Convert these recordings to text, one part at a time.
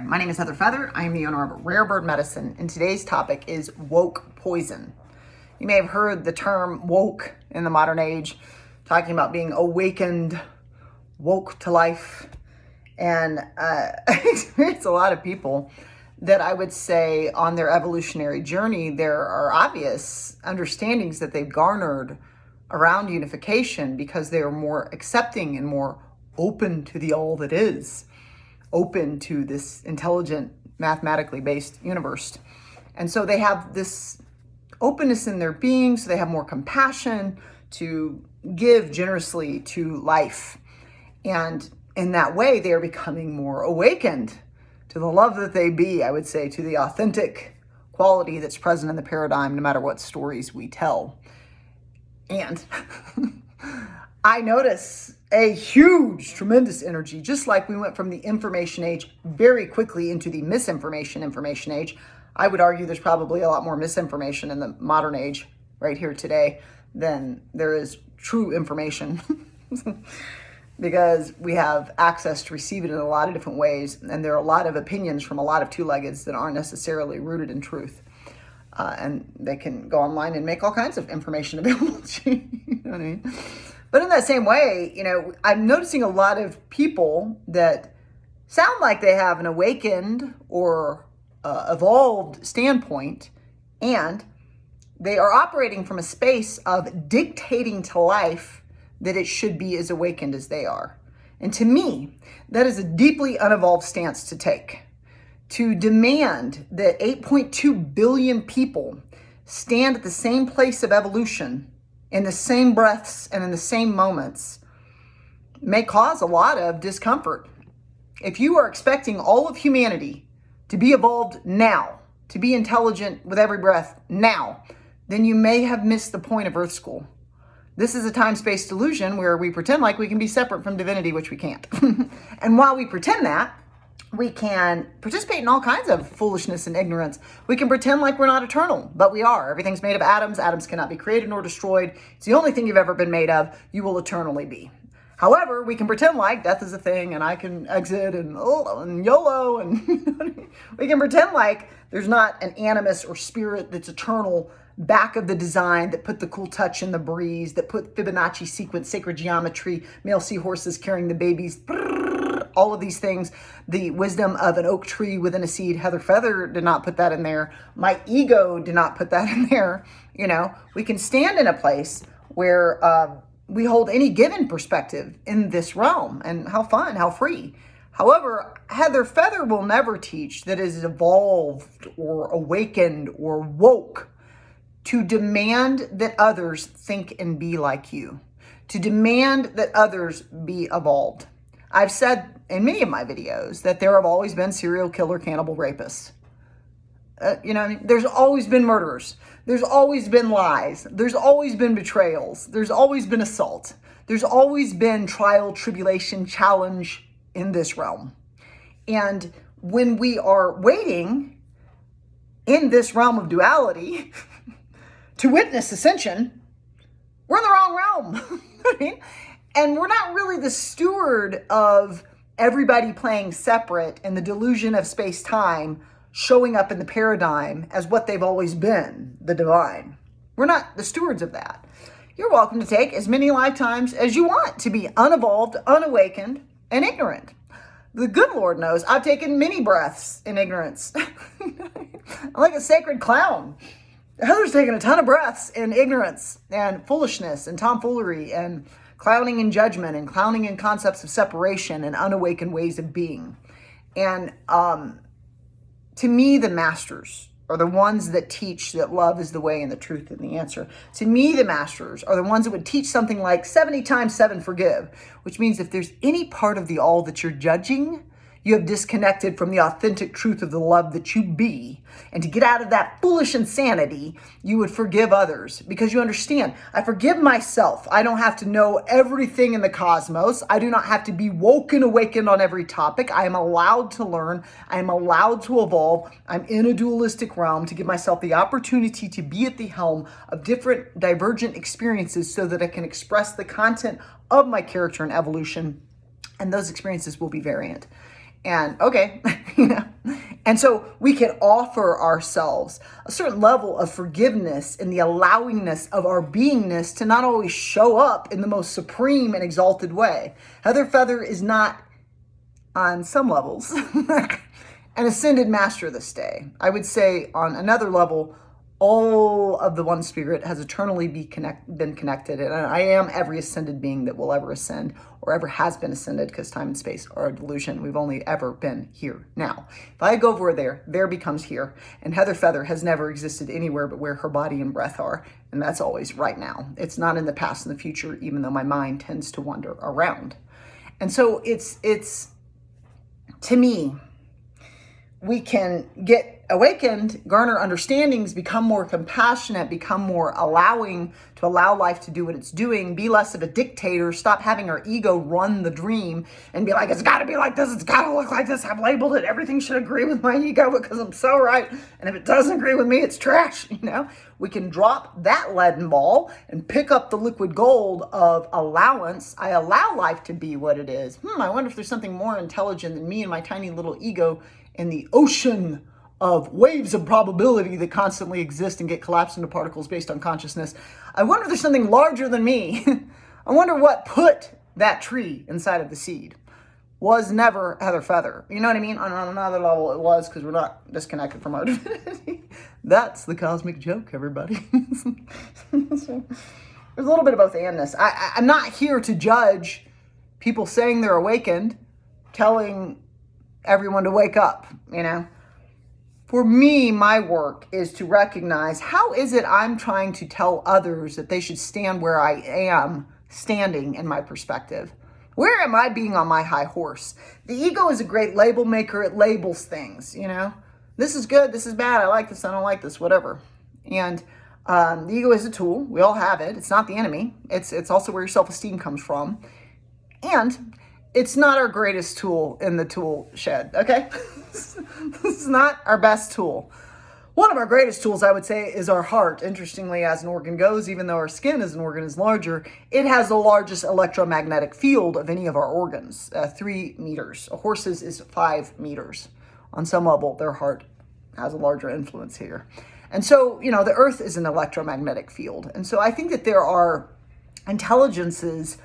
My name is Heather Feather. I am the owner of Rare Bird Medicine, and today's topic is woke poison. You may have heard the term woke in the modern age, talking about being awakened, woke to life. And I experience a lot of people that I would say on their evolutionary journey, there are obvious understandings that they've garnered around unification because they are more accepting and more open to the all that is, open to this intelligent, mathematically based universe. And so they have this openness in their being, so they have more compassion to give generously to life. And in that way, they are becoming more awakened to the love that they be, I would say, to the authentic quality that's present in the paradigm, no matter what stories we tell. And I notice a huge, tremendous energy, just like we went from the information age very quickly into the information age. I would argue there's probably a lot more misinformation in the modern age right here today than there is true information because we have access to receive it in a lot of different ways. And there are a lot of opinions from a lot of two-leggeds that aren't necessarily rooted in truth. And they can go online and make all kinds of information available to you. You know what I mean? But in that same way, I'm noticing a lot of people that sound like they have an awakened or evolved standpoint, and they are operating from a space of dictating to life that it should be as awakened as they are. And to me, that is a deeply unevolved stance to take. To demand that 8.2 billion people stand at the same place of evolution in the same breaths and in the same moments may cause a lot of discomfort. If you are expecting all of humanity to be evolved now, to be intelligent with every breath now, then you may have missed the point of Earth School. This is a time-space delusion where we pretend like we can be separate from divinity, which we can't. And while we pretend that, we can participate in all kinds of foolishness and ignorance. We can pretend like we're not eternal, but we are. Everything's made of atoms. Atoms cannot be created nor destroyed. It's the only thing you've ever been made of. You will eternally be. However, we can pretend like death is a thing and I can exit and YOLO. And we can pretend like there's not an animus or spirit that's eternal back of the design that put the cool touch in the breeze, that put Fibonacci sequence, sacred geometry, male seahorses carrying the babies, all of these things, the wisdom of an oak tree within a seed. Heather Feather did not put that in there. My ego did not put that in there. We can stand in a place where we hold any given perspective in this realm, and how fun, how free. However, Heather Feather will never teach that it is evolved or awakened or woke to demand that others think and be like you, to demand that others be evolved. I've said in many of my videos that there have always been serial killer, cannibal, rapists. There's always been murderers. There's always been lies. There's always been betrayals. There's always been assault. There's always been trial, tribulation, challenge in this realm. And when we are waiting in this realm of duality to witness ascension, we're in the wrong realm. And we're not really the steward of everybody playing separate and the delusion of space-time showing up in the paradigm as what they've always been, the divine. We're not the stewards of that. You're welcome to take as many lifetimes as you want to be unevolved, unawakened, and ignorant. The good Lord knows I've taken many breaths in ignorance. I'm like a sacred clown. Heather's taken a ton of breaths in ignorance and foolishness and tomfoolery and clowning in judgment and clowning in concepts of separation and unawakened ways of being. And to me, the masters are the ones that teach that love is the way and the truth and the answer. To me, the masters are the ones that would teach something like 70 times 7 forgive, which means if there's any part of the all that you're judging, you have disconnected from the authentic truth of the love that you be. And to get out of that foolish insanity, you would forgive others because you understand, I forgive myself. I don't have to know everything in the cosmos. I do not have to be woken, awakened on every topic. I am allowed to learn. I am allowed to evolve. I'm in a dualistic realm to give myself the opportunity to be at the helm of different divergent experiences so that I can express the content of my character and evolution. And those experiences will be variant. And okay, you know. And so we can offer ourselves a certain level of forgiveness in the allowingness of our beingness to not always show up in the most supreme and exalted way. Heather Feather is not, on some levels, an ascended master this day. I would say on another level, all of the one spirit has eternally been connected. And I am every ascended being that will ever ascend or ever has been ascended, because time and space are a delusion. We've only ever been here now. If I go over there becomes here. And Heather Feather has never existed anywhere but where her body and breath are. And that's always right now. It's not in the past and the future, even though my mind tends to wander around. And so it's to me, we can get awakened, garner understandings, become more compassionate, become more allowing, to allow life to do what it's doing, be less of a dictator, stop having our ego run the dream and be like, it's got to be like this, it's got to look like this, I've labeled it, everything should agree with my ego because I'm so right, and if it doesn't agree with me, it's trash, you know? We can drop that leaden ball and pick up the liquid gold of allowance. I allow life to be what it is. I wonder if there's something more intelligent than me and my tiny little ego in the ocean of waves of probability that constantly exist and get collapsed into particles based on consciousness. I wonder if there's something larger than me. I wonder what put that tree inside of the seed. Was never Heather Feather. You know what I mean? On another level, it was, because we're not disconnected from our divinity. That's the cosmic joke, everybody. So, there's a little bit of both andness. I'm not here to judge people saying they're awakened, telling everyone to wake up, you know? For me, my work is to recognize, how is it I'm trying to tell others that they should stand where I am standing in my perspective? Where am I being on my high horse? The ego is a great label maker. It labels things, you know? This is good, this is bad, I like this, I don't like this, whatever. And the ego is a tool. We all have it. It's not the enemy. It's also where your self-esteem comes from. And it's not our greatest tool in the tool shed, okay? This is not our best tool. One of our greatest tools, I would say, is our heart. Interestingly, as an organ goes, even though our skin as an organ is larger, it has the largest electromagnetic field of any of our organs, 3 meters. A horse's is 5 meters. On some level, their heart has a larger influence here. And so, you know, the earth is an electromagnetic field. And so I think that there are intelligences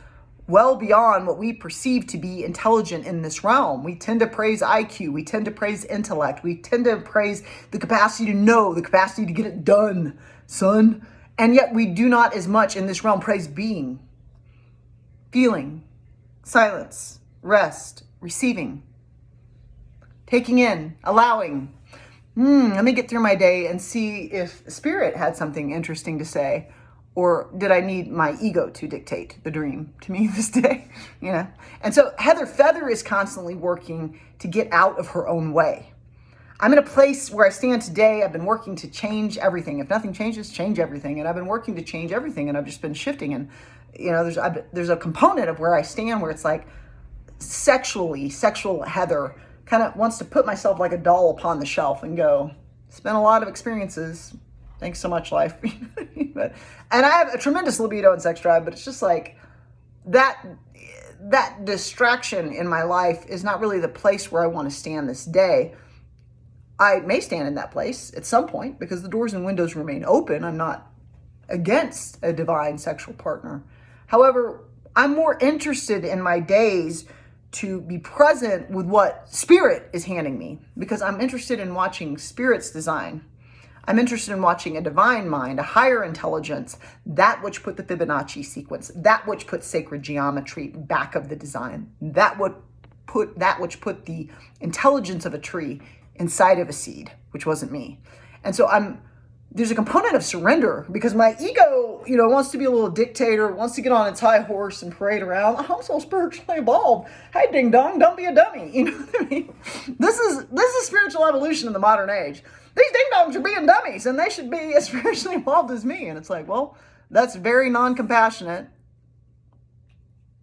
well beyond what we perceive to be intelligent in this realm. We tend to praise IQ. We tend to praise intellect. We tend to praise the capacity to know, the capacity to get it done, son. And yet we do not as much in this realm praise being, feeling, silence, rest, receiving, taking in, allowing. Let me get through my day and see if spirit had something interesting to say. Or did I need my ego to dictate the dream to me this day? You know? And so Heather Feather is constantly working to get out of her own way. I'm in a place where I stand today. I've been working to change everything. If nothing changes, change everything. And I've been working to change everything, and I've just been shifting. And, you know, there's a component of where I stand where it's like sexual Heather kind of wants to put myself like a doll upon the shelf and go, spent a lot of experiences. Thanks so much, life. And I have a tremendous libido and sex drive, but it's just like that distraction in my life is not really the place where I want to stand this day. I may stand in that place at some point because the doors and windows remain open. I'm not against a divine sexual partner. However, I'm more interested in my days to be present with what spirit is handing me, because I'm interested in watching spirit's design. I'm interested in watching a divine mind, a higher intelligence, that which put the Fibonacci sequence, that which put sacred geometry back of the design, that which put the intelligence of a tree inside of a seed, which wasn't me. And so there's a component of surrender, because my ego, you know, wants to be a little dictator, wants to get on its high horse and parade around. I'm so spiritually evolved. Hey, ding dong, don't be a dummy. You know what I mean? This is spiritual evolution in the modern age. These ding-dongs are being dummies, and they should be as spiritually involved as me. And it's like, well, that's very non-compassionate.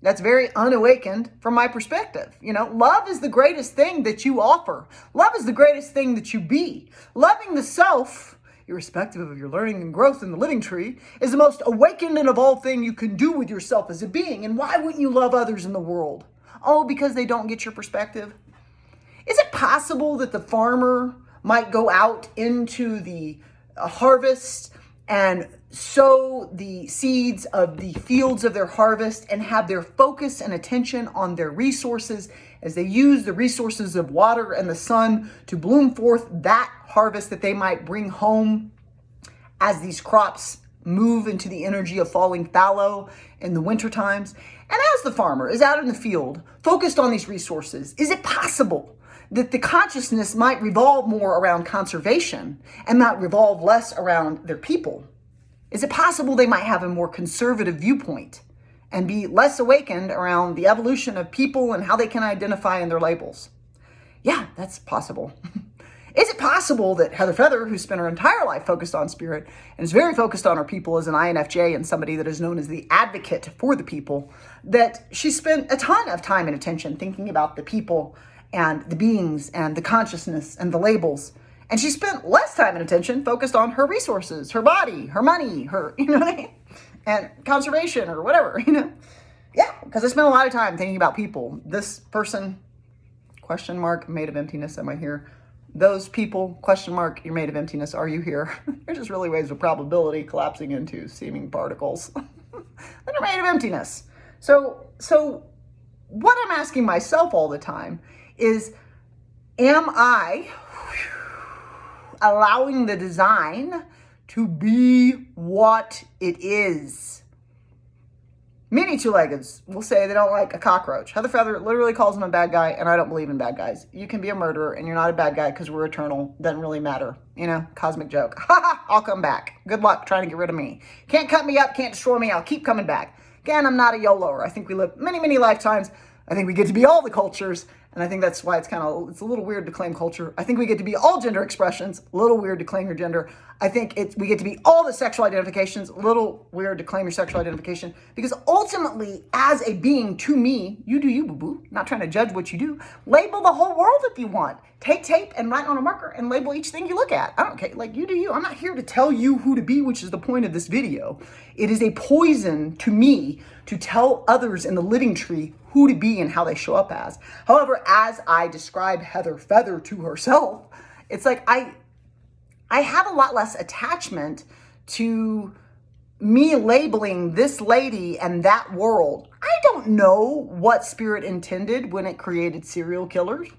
That's very unawakened from my perspective. You know, love is the greatest thing that you offer. Love is the greatest thing that you be. Loving the self, irrespective of your learning and growth in the living tree, is the most awakened and evolved thing you can do with yourself as a being. And why wouldn't you love others in the world? Oh, because they don't get your perspective? Is it possible that the farmer might go out into the harvest and sow the seeds of the fields of their harvest and have their focus and attention on their resources as they use the resources of water and the sun to bloom forth that harvest that they might bring home as these crops move into the energy of falling fallow in the winter times? And as the farmer is out in the field focused on these resources, is it possible that the consciousness might revolve more around conservation and not revolve less around their people? Is it possible they might have a more conservative viewpoint and be less awakened around the evolution of people and how they can identify in their labels? Yeah, that's possible. Is it possible that Heather Feather, who spent her entire life focused on spirit and is very focused on her people as an INFJ and somebody that is known as the advocate for the people, that she spent a ton of time and attention thinking about the people and the beings and the consciousness and the labels, and she spent less time and attention focused on her resources, her body, her money, her, you know what I mean? And conservation or whatever, you know? Yeah, because I spent a lot of time thinking about people. This person, question mark, made of emptiness, am I here? Those people, question mark, you're made of emptiness, are you here? They're just really waves of probability collapsing into seeming particles that are made of emptiness. So what I'm asking myself all the time is, am I allowing the design to be what it is? Many two-leggeds will say they don't like a cockroach. Heather Feather literally calls him a bad guy, and I don't believe in bad guys. You can be a murderer, and you're not a bad guy because we're eternal. Doesn't really matter. You know, cosmic joke. Ha ha, I'll come back. Good luck trying to get rid of me. Can't cut me up, can't destroy me. I'll keep coming back. Again, I'm not a YOLOer. I think we live many, many lifetimes. I think we get to be all the cultures, and I think that's why it's a little weird to claim culture. I think we get to be all gender expressions, a little weird to claim your gender. I think we get to be all the sexual identifications, a little weird to claim your sexual identification, because ultimately, as a being, to me, you do you, boo-boo. Not trying to judge what you do. Label the whole world if you want. Take tape and write on a marker and label each thing you look at. I don't care. Like, you do you. I'm not here to tell you who to be, which is the point of this video. It is a poison to me to tell others in the living tree who to be and how they show up as. However, as I describe Heather Feather to herself, it's like I have a lot less attachment to me labeling this lady and that world. I don't know what spirit intended when it created serial killers.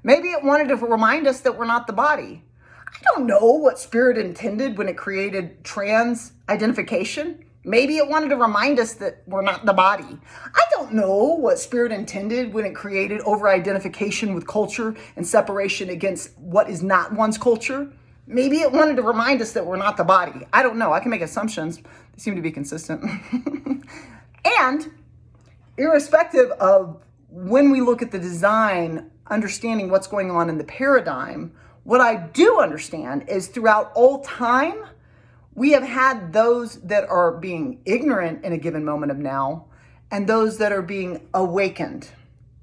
Maybe it wanted to remind us that we're not the body. I don't know what spirit intended when it created trans identification. Maybe it wanted to remind us that we're not the body. I don't know what spirit intended when it created over-identification with culture and separation against what is not one's culture. Maybe it wanted to remind us that we're not the body. I don't know. I can make assumptions. They seem to be consistent. And irrespective of when we look at the design, understanding what's going on in the paradigm, what I do understand is throughout all time, we have had those that are being ignorant in a given moment of now and those that are being awakened.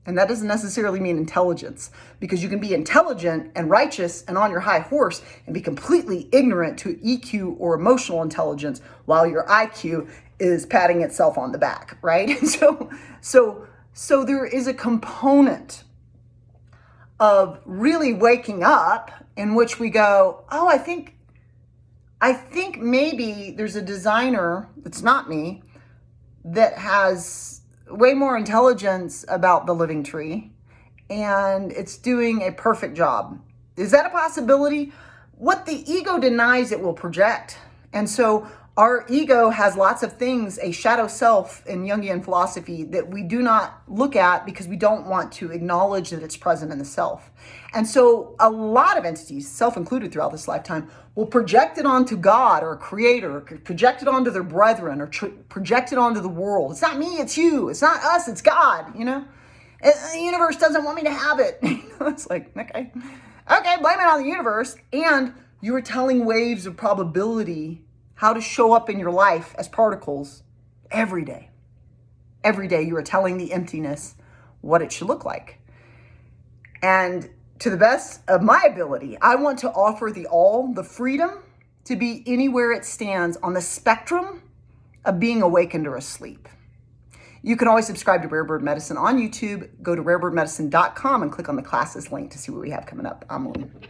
And that doesn't necessarily mean intelligence, because you can be intelligent and righteous and on your high horse and be completely ignorant to EQ or emotional intelligence while your IQ is patting itself on the back, right? So there is a component of really waking up in which we go, oh, I think maybe there's a designer that's not me that has way more intelligence about the living tree and it's doing a perfect job. Is that a possibility? What the ego denies, it will project. And so our ego has lots of things, a shadow self in Jungian philosophy, that we do not look at because we don't want to acknowledge that it's present in the self. And so a lot of entities, self included throughout this lifetime, will project it onto God or a creator, or project it onto their brethren, or project it onto the world. It's not me, it's you. It's not us, it's God, you know? The universe doesn't want me to have it. It's like, okay, blame it on the universe. And you are telling waves of probability how to show up in your life as particles every day. Every day you are telling the emptiness what it should look like. And to the best of my ability, I want to offer the all, the freedom to be anywhere it stands on the spectrum of being awakened or asleep. You can always subscribe to Rare Bird Medicine on YouTube. Go to rarebirdmedicine.com and click on the classes link to see what we have coming up. I'm Lynn.